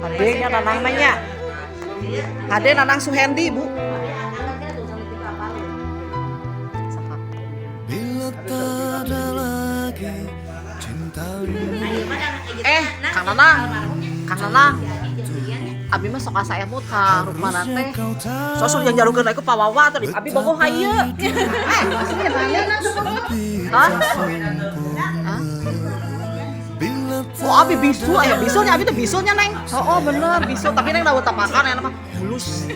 Adenya Nanang nanya. Ade Nanang Suhendi, Bu. Bila tak ada lagi cinta. Kang Nanang. Kang Nanang. Abi mah sok asa emut ka rumahna teh. Sosok yang jalukeun aku pawawa tadi. Abi bogoh hayeu. Hah? Oh abi bisu, bisunya abi teh bisunya neng. Oh bener bisu, tapi neng daun tapakan ya mah bulus.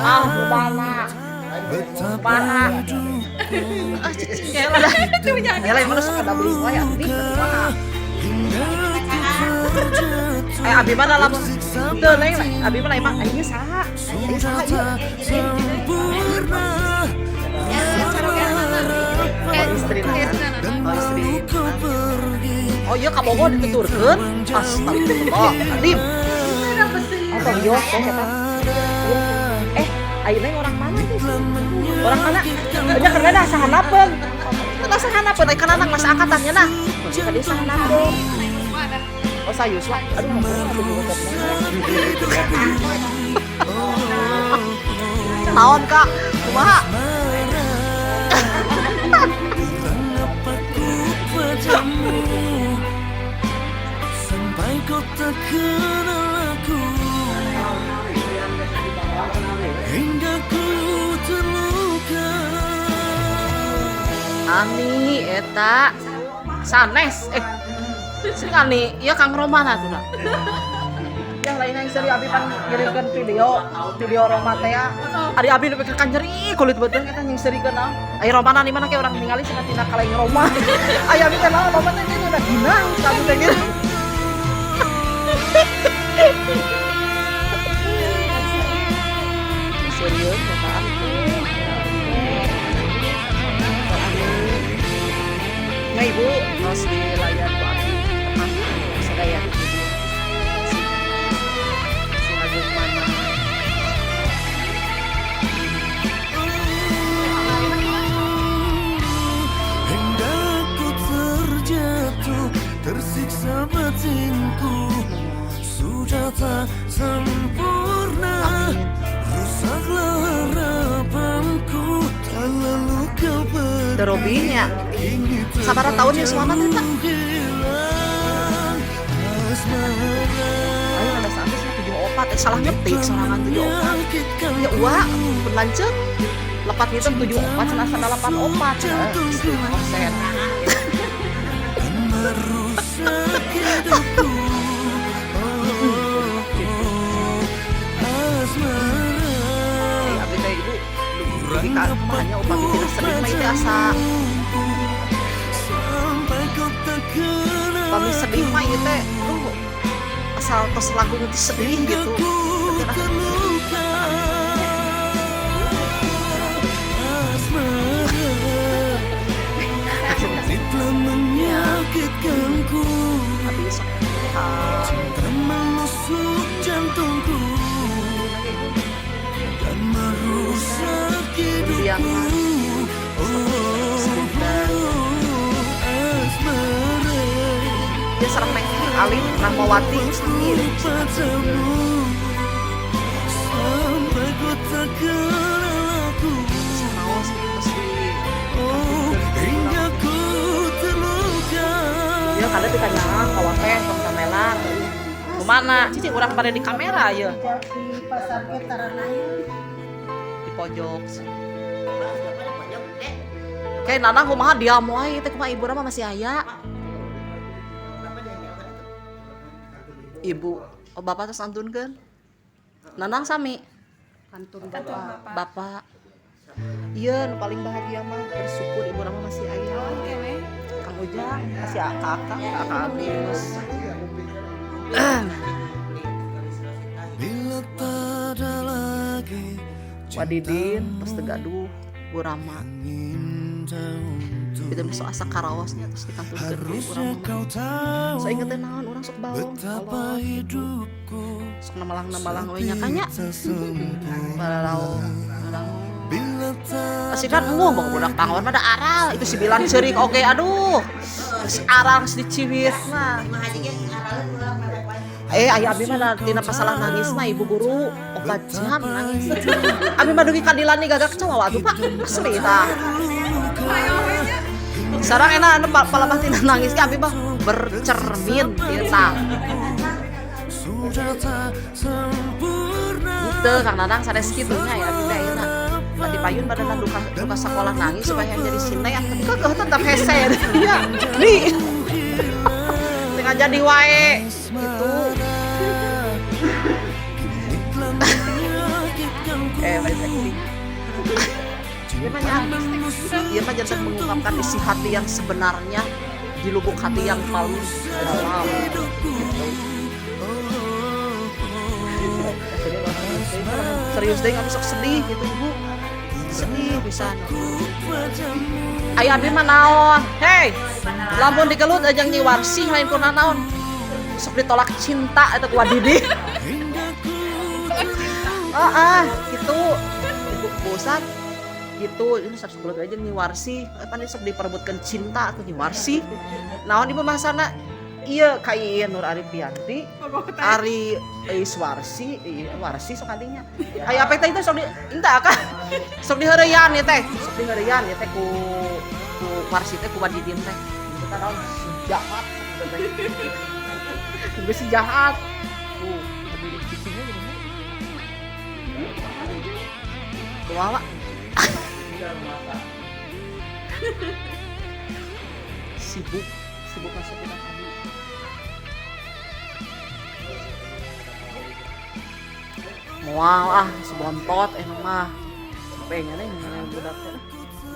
Rubana. Rubana. Ya lah mana suka beli wae andi kumaha. Abi mah dalam teu neng, abi mah emang ieu saha? Ieu saha ieu? Istri oh iya kabogo dituturkeun astagfirullah adim apa yo kata ayeuna orang mana sih orang mana nya karena dah sahanapeun teu sahanapeun ai kana masa angkatannya nah ka dia sahanapeun oh sayuswa aduh naon kak kumaha Sampai kau tak kenal aku, hingga ku terluka. Ani eta sanes sing Ani ieu Kang Romana tuh yang lain yang seri abi pan ngirimkeun video Roma teh ari abi nu kan nyeri kulit beuteung eta yang serikeun naon aya Romana di mana ke orang ningali cenah tina kaleng Roma aya abi teh naon Roma teh itu udah ginang kamu teh gitu serius kata aku nggak ibu harus dilayan bu abi sedaya Tersiksa batinku sudah tak sempurna, rusaklah harapanku tak lalu kau pergi. Terobinya sabaraha tahun ya suana teh tak ayo ada sampai 74 salah ngetik sorangan 74 ya uak berlanjut lepat gitu 74 cenah 84 persen merusak hidupku. Abi teh ibu lebih kan hanya upami tidak sering mah itu asa upami sedih mah itu teh asal tos lagu nanti sedih gitu telah menyakitkanku, habis cinta menusuk jantungku dan merusak hidupku. Asmara, dia serang neng Alim Rahmawati padamu sampai ku tak kenal aku. Hingga ku terluka. Ya kada ditanya kawan teh tong samelan. Kumana? Cici urang pada di kamera ya. Di pasar Ketaranaya. Di pojok. Kayak Nanang kumaha diam wae teh kumaha ibu mah masih aya. Ibu, oh bapak terus antunkeun. Nanang sami. Kantun Bapak. Iya, nu paling bahagia mah bersyukur ibu mah masih aya. Kang Ujang masih kakak abi terus. Bila tak ada lagi Wadidin terus tegaduh Burama. Kita besok asa karaosnya terus dikantungkeun ku Burama. So ingetin naon urang sok bawong. betapa hidupku Sok namalang we nya kanya. Balalau. bila Pasti kan mau budak pangawan pada aral itu si bilang cerik oke aduh si aral si dicibir mah aya abi mah tina pasalah nangis mah ibu guru 4 jam nangis abi mah dugi kadilan nih gagak cawa tuh pak asli tah sarang enak anu palabah tina nangis ke abi mah bercermin tina sudah tak sempurna. gitu Kang Dadang sanes kitunya ya abi teh enak tadi payun badan duka sekolah nangis supaya jadi sine ya tapi kok tetap hese ya nih tengah jadi wae gitu dia mah jangan mengungkapkan isi hati yang sebenarnya di lubuk hati yang paling dalam gitu. Serius deh nggak bisa sedih gitu ibu sedih bisa ayah abi mah naon hei lamun dikelut aja nyiwarsi lain kuna naon sok ditolak cinta atau kuat didi gitu ibu bosan gitu ini 110 aja nyiwarsi apa nih sok diperebutkan cinta atau nyiwarsi naon ibu masana iya kayak Nur Arifianti Ari Iswarsi warsi sok adinya aya apa teh itu sok di inta kan sok diheureyan ya teh sok diheureyan ya teh ku warsi teh ku wadidin teh kita naon jahat gue si jahat tuh bisinya gimana kumaha sibuk masuk ke tadi mual sebontot emang mah capeknya deh ngomongin budak teh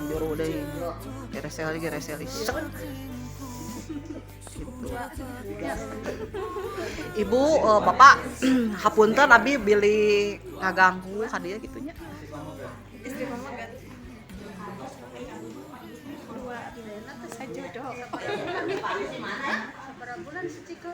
juru deh geresel gitu. Ibu bapak hapunten abi bili ngaganggu ka dieu gitunya Istri mama ganti 2 abilena teh sajodoh Berapa bulan sih Ciko?